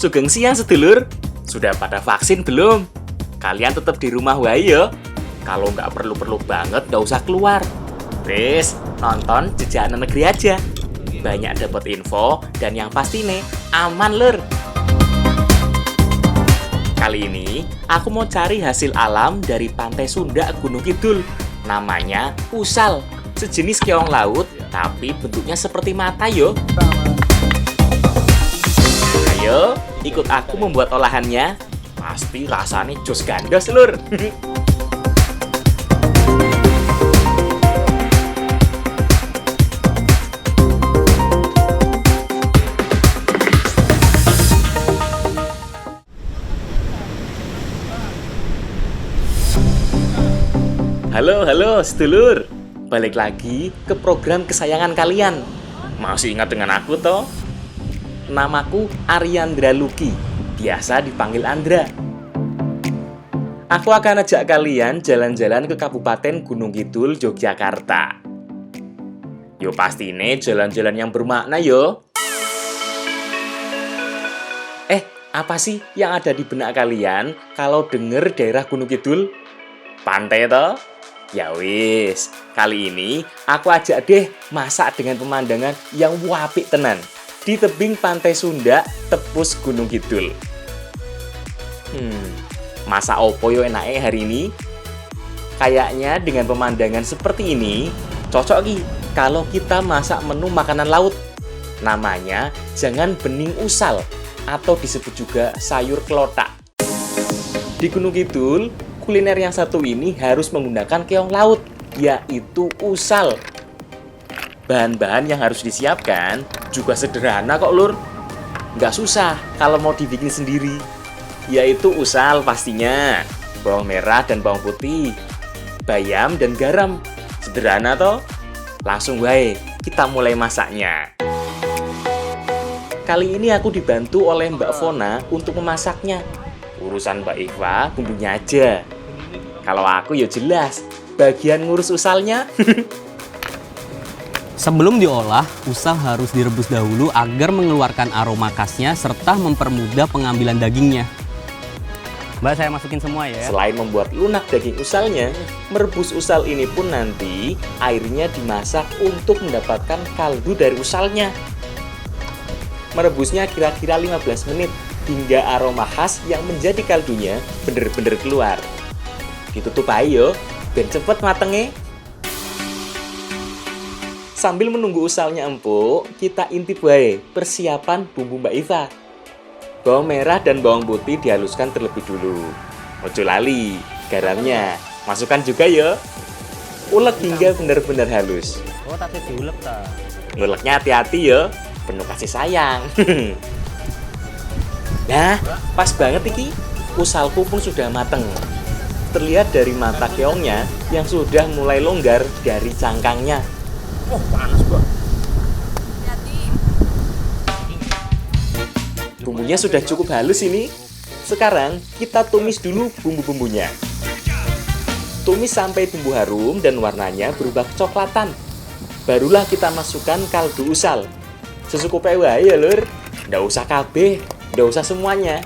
Sugeng siang sedulur. Sudah pada vaksin belum? Kalian tetap di rumah wae ya. Kalau nggak perlu-perlu banget nggak usah keluar. Wes, nonton Jejak Negeri aja. Banyak dapat info dan yang pasti nih aman lur. Kali ini aku mau cari hasil alam dari Pantai Sunda Gunung Kidul. Namanya usal, sejenis keong laut tapi bentuknya seperti mata yo. Ayo, ikut aku membuat olahannya. Pasti rasanya jos gandos lur. Halo sedulur. Balik lagi ke program kesayangan kalian. Masih ingat dengan aku toh? Namaku Aryandra Luki, biasa dipanggil Andra. Aku akan ajak kalian jalan-jalan ke Kabupaten Gunung Kidul, Yogyakarta. Yo pasti ini jalan-jalan yang bermakna yo. Apa sih yang ada di benak kalian kalau denger daerah Gunung Kidul? Pantai toh? Ya wis, kali ini aku ajak deh masak dengan pemandangan yang wapik tenan di tebing Pantai Sunda, tepus Gunung Kidul. Masak opo yo enake hari ini? Kayaknya dengan pemandangan seperti ini cocok ki kalau kita masak menu makanan laut. Namanya jangan bening usal atau disebut juga sayur kelotak. Di Gunung Kidul, kuliner yang satu ini harus menggunakan keong laut, yaitu usal. Bahan-bahan yang harus disiapkan juga sederhana kok lur. Nggak susah kalau mau dibikin sendiri. Yaitu usal pastinya, bawang merah dan bawang putih, bayam dan garam. Sederhana toh? Langsung wae, kita mulai masaknya. Kali ini aku dibantu oleh Mbak Fona untuk memasaknya. Urusan Mbak Iva bumbunya aja. Kalau aku ya jelas, bagian ngurus usalnya. Sebelum diolah, usal harus direbus dahulu agar mengeluarkan aroma khasnya serta mempermudah pengambilan dagingnya. Mbak, saya masukin semua ya. Selain membuat lunak daging usalnya, merebus usal ini pun nanti airnya dimasak untuk mendapatkan kaldu dari usalnya. Merebusnya kira-kira 15 menit hingga aroma khas yang menjadi kaldunya bener-bener keluar. Ditutup ayo, biar cepet matengnya. Sambil menunggu usalnya empuk, kita intip wae persiapan bumbu Mbak Iva. Bawang merah dan bawang putih dihaluskan terlebih dulu. Ojo lali, garamnya masukkan juga ya. Ulek hingga benar-benar halus. Oh, tadi diulek ta. Nguleknya hati-hati ya, penuh kasih sayang. Nah, pas banget iki, usalku pun sudah mateng. Terlihat dari mata keongnya yang sudah mulai longgar dari cangkangnya. Oh, panas banget. Bumbunya sudah cukup halus ini. Sekarang kita tumis dulu bumbu-bumbunya. Tumis sampai bumbu harum dan warnanya berubah kecoklatan. Barulah kita masukkan kaldu usal. Secukupnya wae ya lur. Nggak usah kabeh, nggak usah semuanya.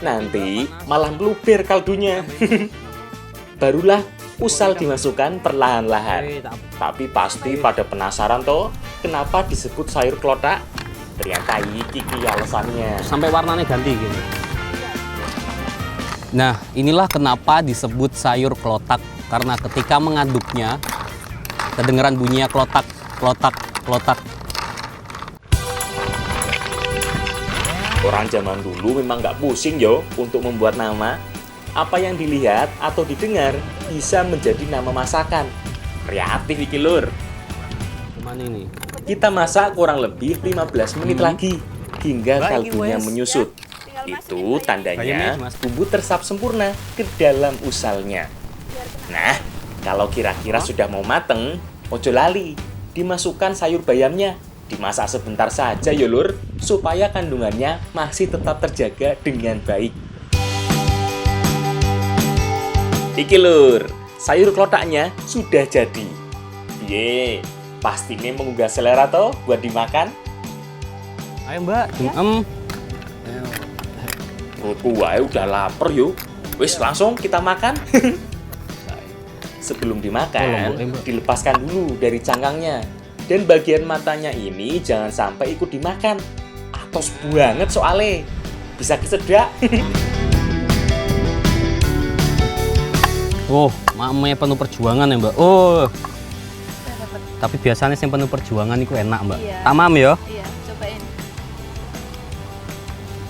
Nanti malah meluber kaldunya. Barulah usal dimasukkan perlahan-lahan. Tapi pasti pada penasaran toh, kenapa disebut sayur kelotak? Ternyata iki alasannya. Sampai warnanya ganti gini. Nah, inilah kenapa disebut sayur kelotak. Karena ketika mengaduknya, kedengeran bunyinya kelotak, kelotak, kelotak. Orang zaman dulu memang nggak pusing yo untuk membuat nama. Apa yang dilihat atau didengar bisa menjadi nama masakan. Kreatif iki lur. Gimana ini? Kita masak kurang lebih 15 menit lagi hingga kaldunya menyusut. Itu tandanya bumbu tersap sempurna ke dalam usalnya. Nah, kalau kira-kira sudah mau mateng, ojo lali, dimasukkan sayur bayamnya. Dimasak sebentar saja ya lur, supaya kandungannya masih tetap terjaga dengan baik. Iki lur, sayur kelotaknya sudah jadi. Ye, pastinya menggugah selera toh buat dimakan. Ayo Mbak, Perutku wae udah lapar yo. Wis langsung kita makan. Sebelum dimakan, dilepaskan dulu dari cangkangnya. Dan bagian matanya ini jangan sampai ikut dimakan. Atos banget soalnya. Bisa kesedak. Oh, makmnya penuh perjuangan ya, Mbak. Oh. Tapi biasanya yang penuh perjuangan itu enak, Mbak. Iya. Tamam ya. Iya, cobain.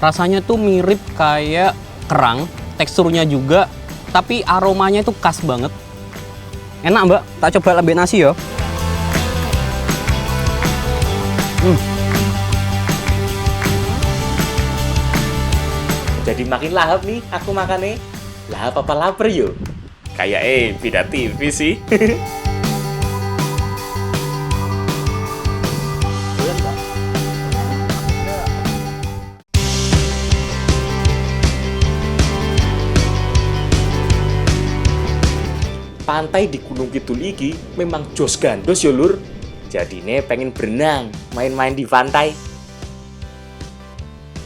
Rasanya tuh mirip kayak kerang, teksturnya juga, tapi aromanya itu khas banget. Enak, Mbak. Tak coba lebih nasi ya. Jadi makin lahap nih aku makannya. Lahap apa lapar yo? Kayak beda TV sih. Pantai di Gunung Kidul iki memang jos gandos yo lur. Jadine pengen berenang, main-main di pantai.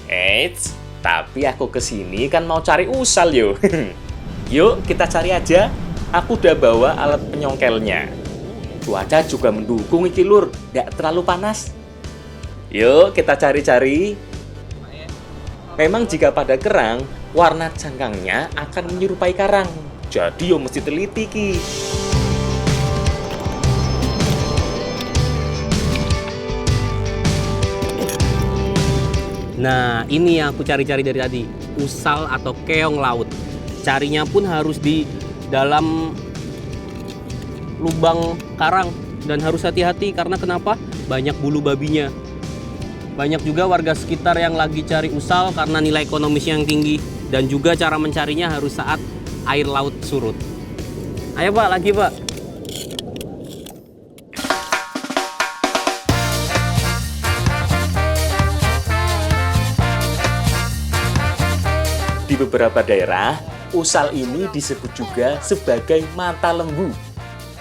Eits, tapi aku kesini kan mau cari usal yo. Yuk kita cari aja. Aku udah bawa alat penyongkelnya. Cuaca juga mendukung iki lur, gak terlalu panas. Yuk kita cari-cari. Memang jika pada kerang, warna cangkangnya akan menyerupai karang. Jadi yo mesti teliti ki. Nah, ini yang aku cari-cari dari tadi. Usal atau keong laut. Carinya pun harus di dalam lubang karang. Dan harus hati-hati karena kenapa? Banyak bulu babinya. Banyak juga warga sekitar yang lagi cari usal karena nilai ekonomisnya yang tinggi. Dan juga cara mencarinya harus saat air laut surut. Ayo Pak, lagi Pak. Di beberapa daerah, usal ini disebut juga sebagai mata lembu.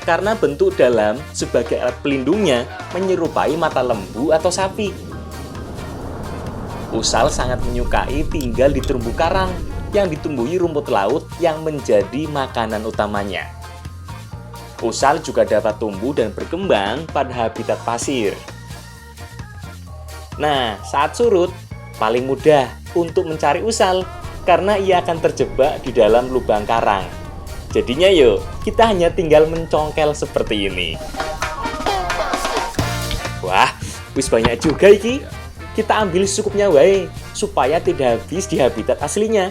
Karena bentuk dalam sebagai alat pelindungnya menyerupai mata lembu atau sapi. Usal sangat menyukai tinggal di terumbu karang yang ditumbuhi rumput laut yang menjadi makanan utamanya. Usal juga dapat tumbuh dan berkembang pada habitat pasir. Nah, saat surut, paling mudah untuk mencari usal karena ia akan terjebak di dalam lubang karang. Jadinya yuk, kita hanya tinggal mencongkel seperti ini. Wah, wis banyak juga iki. Kita ambil secukupnya wae, supaya tidak habis di habitat aslinya.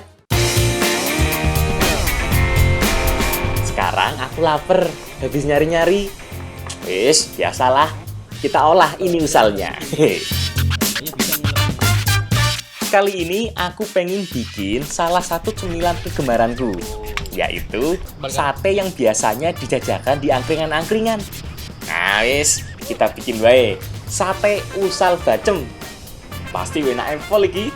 Sekarang aku lapar, habis nyari-nyari. Wis, biasalah. Kita olah ini usalnya. Kali ini aku pengen bikin salah satu cemilan kegemaranku, yaitu sate yang biasanya dijajakan di angkringan-angkringan. Nah wis, kita bikin wae sate usal bacem. Pasti enak empol iki.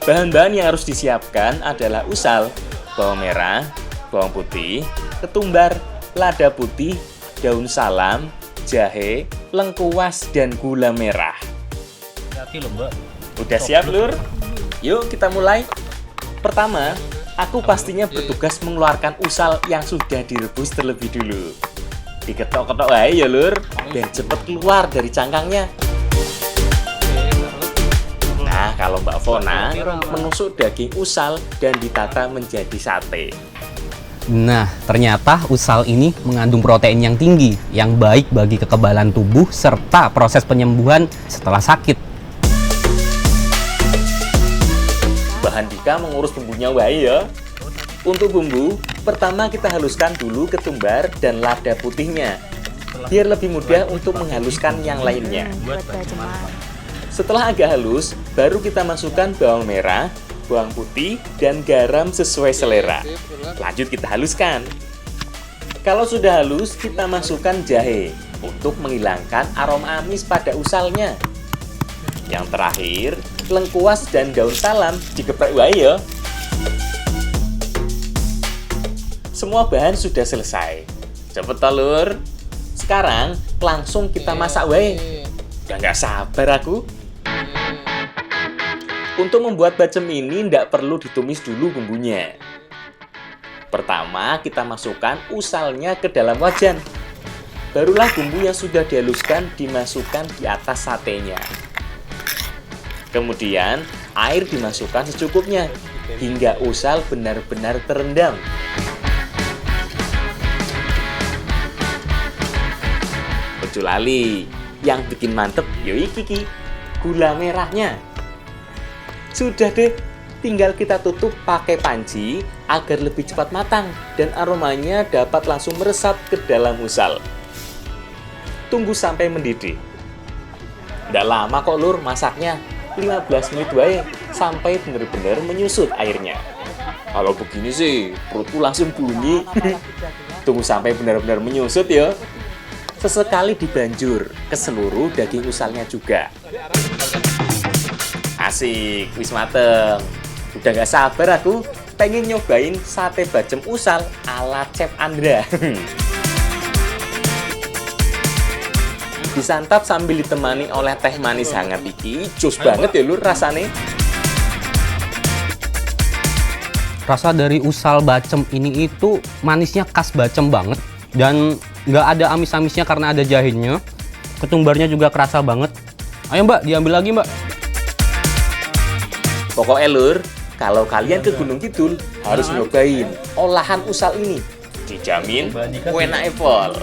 Bahan-bahan yang harus disiapkan adalah usal, bawang merah, bawang putih, ketumbar, lada putih, daun salam, jahe, lengkuas, dan gula merah. Hati loh Mbak. Udah siap lur? Yuk kita mulai. Pertama, aku pastinya bertugas mengeluarkan usal yang sudah direbus terlebih dulu. Diketok-ketok aja ya lur, biar cepet keluar dari cangkangnya. Nah, kalau Mbak Fona menusuk daging usal dan ditata menjadi sate. Nah, ternyata usal ini mengandung protein yang tinggi, yang baik bagi kekebalan tubuh serta proses penyembuhan setelah sakit. Bahan Dika mengurus bumbunya wae ya. Untuk bumbu, pertama kita haluskan dulu ketumbar dan lada putihnya, biar lebih mudah untuk menghaluskan yang lainnya. Buat baceman. Setelah agak halus, baru kita masukkan bawang merah, bawang putih, dan garam sesuai selera. Lanjut kita haluskan. Kalau sudah halus, kita masukkan jahe untuk menghilangkan aroma amis pada usalnya. Yang terakhir, lengkuas dan daun salam digeprek wae ya. Semua bahan sudah selesai. Cepet telur. Sekarang langsung kita masak wae. Udah nggak sabar aku. Untuk membuat bacem ini tidak perlu ditumis dulu bumbunya. Pertama, kita masukkan usalnya ke dalam wajan. Barulah bumbu yang sudah dihaluskan dimasukkan di atas satenya. Kemudian, air dimasukkan secukupnya hingga usal benar-benar terendam. Ojo lali, yang bikin mantep yo iki gula merahnya. Sudah deh, tinggal kita tutup pakai panci agar lebih cepat matang dan aromanya dapat langsung meresap ke dalam usal. Tunggu sampai mendidih. Nggak lama kok lur masaknya, 15 menit wae sampai benar-benar menyusut airnya. Kalau begini sih perutku langsung bunyi. Tunggu sampai benar-benar menyusut ya. Sesekali dibanjur ke seluruh daging usalnya juga. Asik, wis mateng. Udah gak sabar aku pengen nyobain sate bacem usal ala Chef Andra. Disantap sambil ditemani oleh teh manis hangat iki, jos banget ya lur rasane. Rasa dari usal bacem ini itu manisnya khas bacem banget. Dan nggak ada amis-amisnya karena ada jahenya. Ketumbarnya juga kerasa banget. Ayo mbak, diambil lagi mbak. Pokoknya lur, kalau kalian ke Gunung Kidul harus nyobain olahan usal ini. Dijamin enak pol.